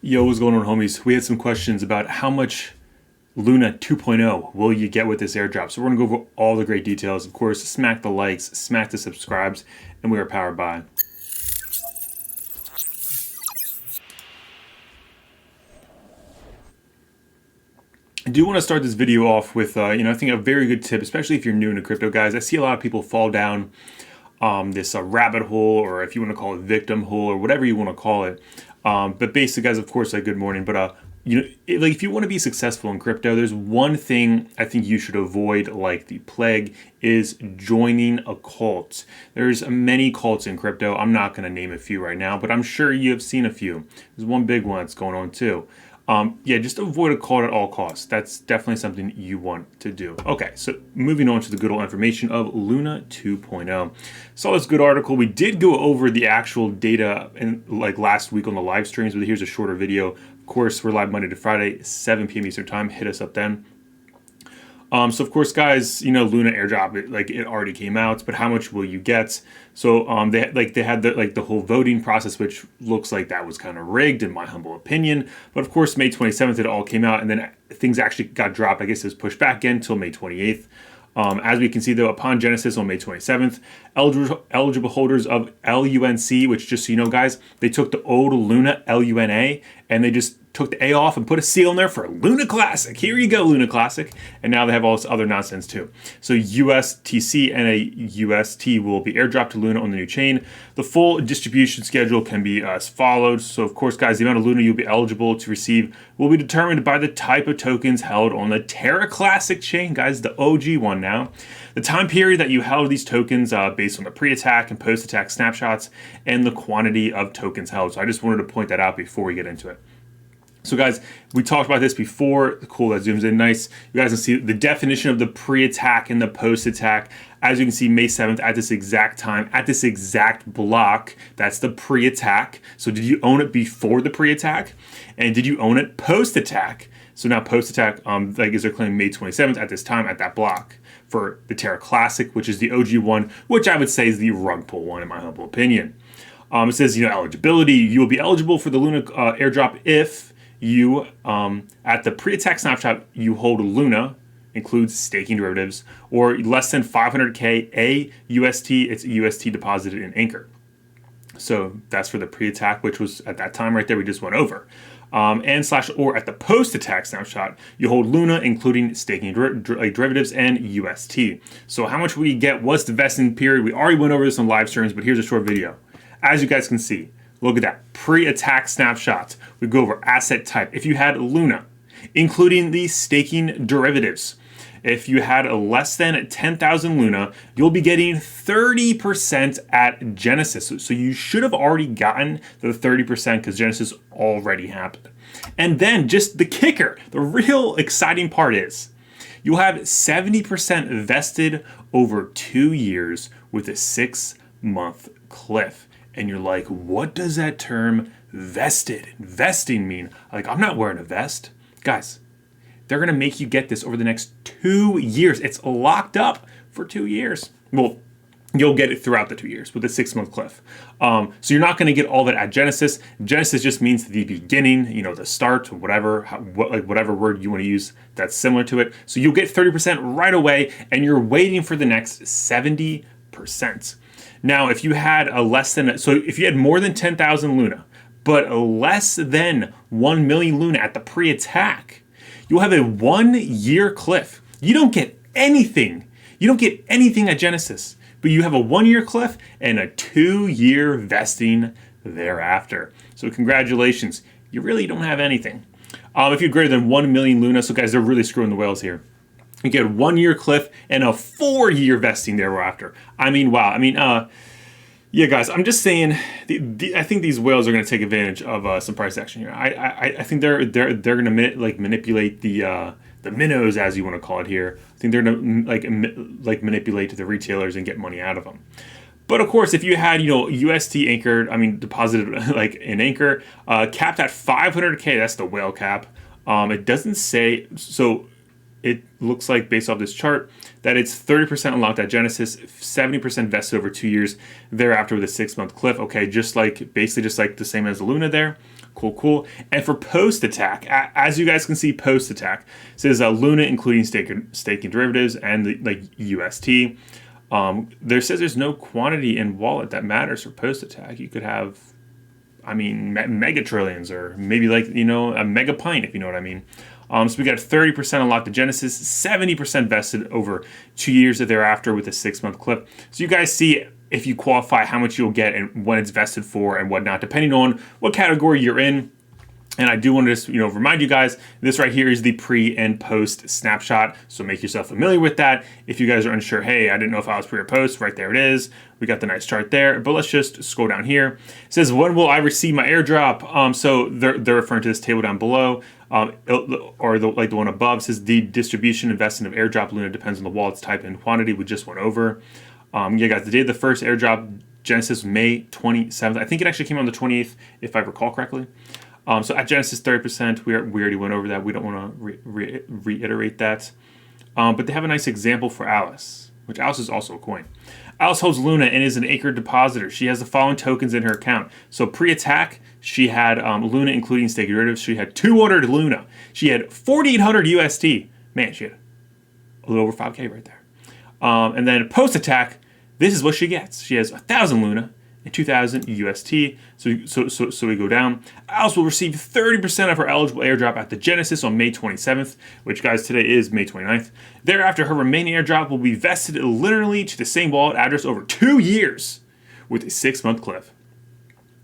Yo, what's going on, homies? We had some questions about how much Luna 2.0 will you get with this airdrop. So we're going to go over all the great details. Of course, smack the likes, smack the subscribes, and we are powered by. I do want to start this video off with, I think a very good tip, especially if you're new into crypto, guys. I see a lot of people fall down this rabbit hole, or if you want to call it victim hole, or whatever you want to call it. But basically, guys, of course, good morning. But if you want to be successful in crypto, there's one thing I think you should avoid, like the plague, is joining a cult. There's many cults in crypto. I'm not going to name a few right now, but I'm sure you have seen a few. There's one big one that's going on too. Just avoid a cult at all costs. That's definitely something you want to do. Okay, so moving on to the good old information of Luna 2.0. Saw this good article. We did go over the actual data in last week on the live streams, but here's a shorter video. Of course, we're live Monday to Friday, 7 p.m. Eastern time. Hit us up then. So of course, guys, Luna airdrop, it already came out, but how much will you get? So they had the whole voting process, which looks like that was kind of rigged in my humble opinion. But of course, May 27th it all came out, and then things actually got dropped. I guess it was pushed back again until May 28th. As we can see, though, upon Genesis on May 27th, eligible holders of LUNC, which, just so you know, guys, they took the old Luna LUNA and they just took the A off and put a C on there for Luna Classic. Here you go, Luna Classic. And now they have all this other nonsense too. So USTC and a UST will be airdropped to Luna on the new chain. The full distribution schedule can be as follows. So of course, guys, the amount of Luna you'll be eligible to receive will be determined by the type of tokens held on the Terra Classic chain, guys, the OG one now. The time period that you held these tokens based on the pre-attack and post-attack snapshots and the quantity of tokens held. So I just wanted to point that out before we get into it. So guys, we talked about this before. Cool, that zooms in nice. You guys can see the definition of the pre-attack and the post-attack. As you can see, May 7th at this exact time, at this exact block, that's the pre-attack. So did you own it before the pre-attack? And did you own it post-attack? So now post-attack, they're claiming May 27th at this time at that block for the Terra Classic, which is the OG one, which I would say is the rug pull one in my humble opinion. It says, eligibility. You will be eligible for the Luna airdrop if you, at the pre-attack snapshot, you hold Luna, includes staking derivatives, or less than 500K AUST, it's UST deposited in Anchor. So that's for the pre-attack, which was at that time right there, we just went over. Or at the post-attack snapshot, you hold Luna, including staking derivatives and UST. So how much we get, what's the vesting period? We already went over this on live streams, but here's a short video. As you guys can see, look at that pre-attack snapshot. We go over asset type. If you had Luna, including the staking derivatives, if you had less than 10,000 Luna, you'll be getting 30% at Genesis. So you should have already gotten the 30% because Genesis already happened. And then just the kicker, the real exciting part is you'll have 70% vested over 2 years with a 6-month cliff. And you're like, what does that term investing mean? I'm not wearing a vest. Guys, they're going to make you get this over the next 2 years. It's locked up for 2 years. Well, you'll get it throughout the 2 years with a 6-month cliff. So you're not going to get all that at Genesis. Genesis just means the beginning, the start, whatever word you want to use that's similar to it. So you'll get 30% right away, and you're waiting for the next 70%. Now, if you had if you had more than 10,000 Luna, but less than 1 million Luna at the pre-attack, you'll have a 1-year cliff. You don't get anything. You don't get anything at Genesis, but you have a 1-year cliff and a 2-year vesting thereafter. So congratulations. You really don't have anything. If you're greater than 1 million Luna, so guys, they're really screwing the whales here. You get a 1-year cliff and a 4-year vesting thereafter. Wow. Yeah, guys, I'm just saying. I think these whales are going to take advantage of some price action here. I think they're going to manipulate the minnows, as you want to call it here. I think they're going to manipulate the retailers and get money out of them. But of course, if you had UST anchored, deposited in Anchor, capped at 500K, that's the whale cap. It doesn't say so. It looks like, based off this chart, that it's 30% unlocked at Genesis, 70% vested over 2 years, thereafter with a 6-month cliff. Okay, basically just like the same as Luna there. Cool, cool. And for post attack, as you guys can see, post attack says Luna, including staking derivatives and the UST. There says there's no quantity in wallet that matters for post attack. You could have, I mean, mega trillions, or maybe like, you know, a mega pint, if you know what I mean. So we got 30% unlocked to Genesis, 70% vested over 2 years thereafter with a 6-month clip. So you guys see if you qualify how much you'll get and when it's vested for and whatnot, depending on what category you're in. And I do want to just, you know, remind you guys, this right here is the pre and post snapshot. So make yourself familiar with that. If you guys are unsure, hey, I didn't know if I was pre or post, right there it is. We got the nice chart there, but let's just scroll down here. It says, when will I receive my airdrop? So they're referring to this table down below, or like the one above. It says the distribution and vesting of airdrop Luna depends on the wallet's type and quantity. We just went over. Yeah, guys, the day of the first airdrop, Genesis was May 27th. I think it actually came on the 28th, if I recall correctly. So at Genesis, 30%. We already went over that. We don't want to reiterate that. But they have a nice example for Alice, which Alice is also a coin. Alice holds Luna and is an Anchor depositor. She has the following tokens in her account. So pre-attack, she had Luna, including staking derivatives. She had 200 Luna. She had 4,800 UST. Man, she had a little over 5K right there. And then post-attack, this is what she gets. She has 1,000 Luna and 2,000 UST. So we go down. Alice will receive 30% of her eligible airdrop at the Genesis on May 27th, which, guys, today is May 29th. Thereafter, her remaining airdrop will be vested literally to the same wallet address over 2 years with a 6-month cliff.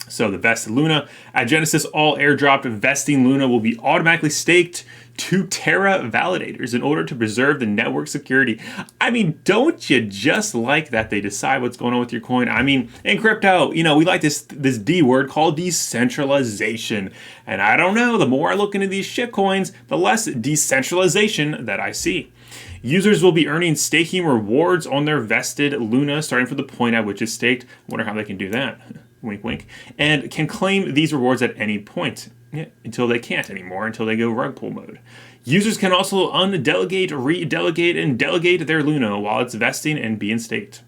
So the vested Luna at Genesis, all airdropped vesting Luna will be automatically staked to Terra validators in order to preserve the network security. I mean, don't you just like that they decide what's going on with your coin? I mean, in crypto, you know, we like this D word called decentralization. And I don't know, the more I look into these shit coins, the less decentralization that I see. Users will be earning staking rewards on their vested Luna starting from the point at which it's staked. I wonder how they can do that. Wink, wink. And can claim these rewards at any point. Yeah, until they can't anymore, until they go rug pull mode. Users can also undelegate, redelegate, and delegate their Luna while it's vesting and being staked.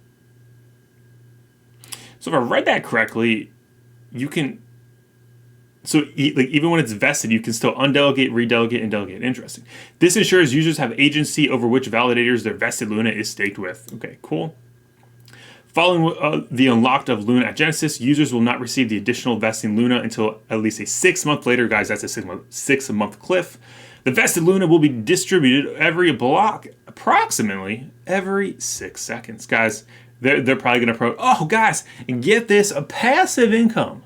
So if I read that correctly, you can, so like even when it's vested, you can still undelegate, redelegate, and delegate. Interesting. This ensures users have agency over which validators their vested Luna is staked with. Okay, cool. Following the unlocked of Luna at Genesis, users will not receive the additional vesting Luna until at least a 6 month later. Guys, that's a 6 month cliff. The vested Luna will be distributed every block, approximately every 6 seconds. Guys, they're probably going to guys, and get this, a passive income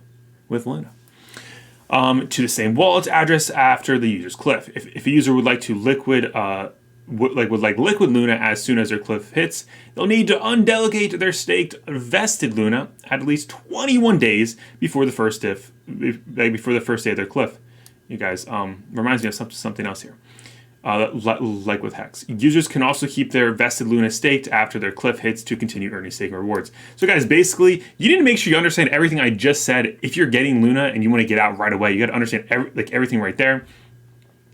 with Luna. To the same wallet address after the user's cliff. If a user would like to liquid Luna as soon as their cliff hits, they'll need to undelegate their staked vested Luna at least 21 days before the first day of their cliff. You guys, reminds me of something else here. Like with Hex. Users can also keep their vested Luna staked after their cliff hits to continue earning staking rewards. So guys, basically, you need to make sure you understand everything I just said. If you're getting Luna and you want to get out right away, you got to understand everything right there.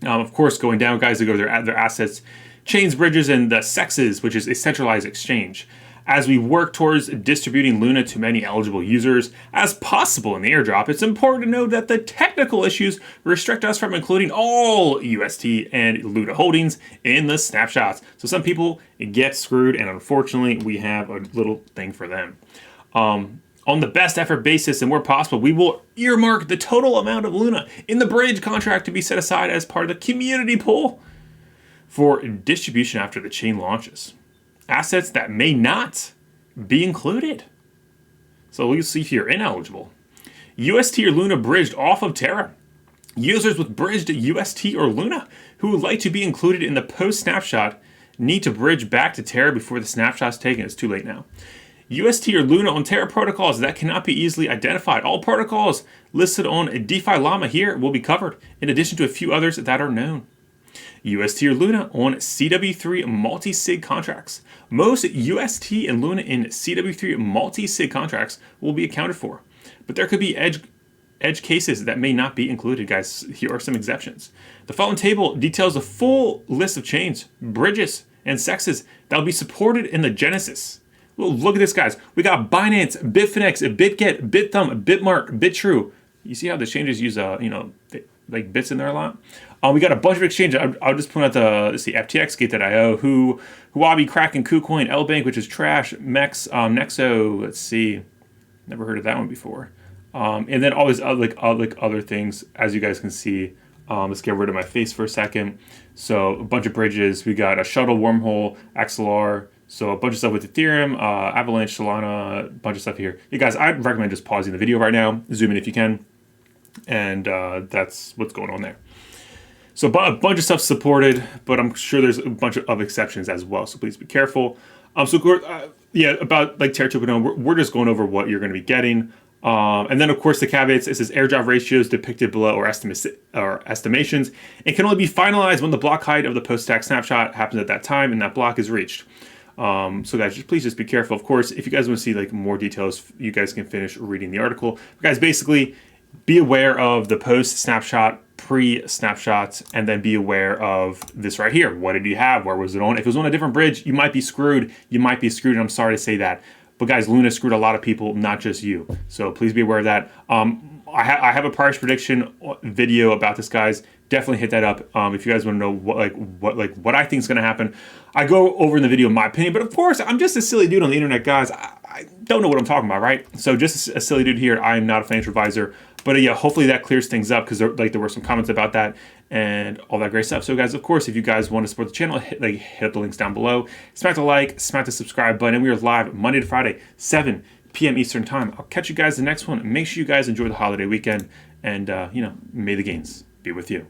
Of course, going down, guys, they go to their assets, chains, bridges, and the sexes, which is a centralized exchange. As we work towards distributing Luna to many eligible users as possible in the airdrop, it's important to note that the technical issues restrict us from including all UST and Luna holdings in the snapshots. So some people get screwed, and unfortunately, we have a little thing for them. On the best effort basis and where possible, we will earmark the total amount of Luna in the bridge contract to be set aside as part of the community pool for distribution after the chain launches. Assets that may not be included. So we'll see if you're ineligible. UST or Luna bridged off of Terra. Users with bridged UST or Luna who would like to be included in the post snapshot need to bridge back to Terra before the snapshot's taken. It's too late now. UST or Luna on Terra protocols that cannot be easily identified. All protocols listed on DeFi Llama here will be covered, in addition to a few others that are known. UST or Luna on CW3 multi-sig contracts. Most UST and Luna in CW3 multi-sig contracts will be accounted for, but there could be edge cases that may not be included, guys. Here are some exceptions. The following table details a full list of chains, bridges, and sexes that will be supported in the Genesis. Well, look at this, guys. We got Binance, Bitfinex, BitGet, BitThumb, Bitmark, BitTrue, You see how the exchanges use like bits in there a lot. We got a bunch of exchanges. I'll just point out let's see, FTX, Gate.io, Huobi, Kraken, Kucoin, Lbank, which is trash, Mex, Nexo. Let's see, never heard of that one before. And then all these other things, as you guys can see. Let's get rid of my face for a second. So a bunch of bridges. We got a shuttle, wormhole, XLR. So a bunch of stuff with Ethereum, Avalanche, Solana, a bunch of stuff here. You guys, I'd recommend just pausing the video right now. Zoom in if you can. And that's what's going on there. So a bunch of stuff supported, but I'm sure there's a bunch of exceptions as well. So please be careful. Yeah, about like Terra 2.0, we're just going over what you're going to be getting. And then, of course, the caveats, it says airdrop ratios depicted below or estimations. It can only be finalized when the block height of the post stack snapshot happens at that time and that block is reached. So guys, please just be careful. Of course, if you guys want to see like more details, you guys can finish reading the article. But guys, basically, be aware of the post snapshot, pre-snapshots, and then be aware of this right here. What did you have? Where was it on? If it was on a different bridge, you might be screwed. You might be screwed, and I'm sorry to say that. But guys, Luna screwed a lot of people, not just you. So please be aware of that. I have a price prediction video about this, guys. Definitely hit that up if you guys want to know what I think is going to happen. I go over in the video my opinion, but of course, I'm just a silly dude on the internet, guys. I don't know what I'm talking about, right? So just a silly dude here. I am not a financial advisor. But yeah, hopefully that clears things up because there were some comments about that and all that great stuff. So guys, of course, if you guys want to support the channel, hit up the links down below. Smack the like, smack the subscribe button. And we are live Monday to Friday, 7 p.m. Eastern time. I'll catch you guys the next one. Make sure you guys enjoy the holiday weekend and, may the gains be with you.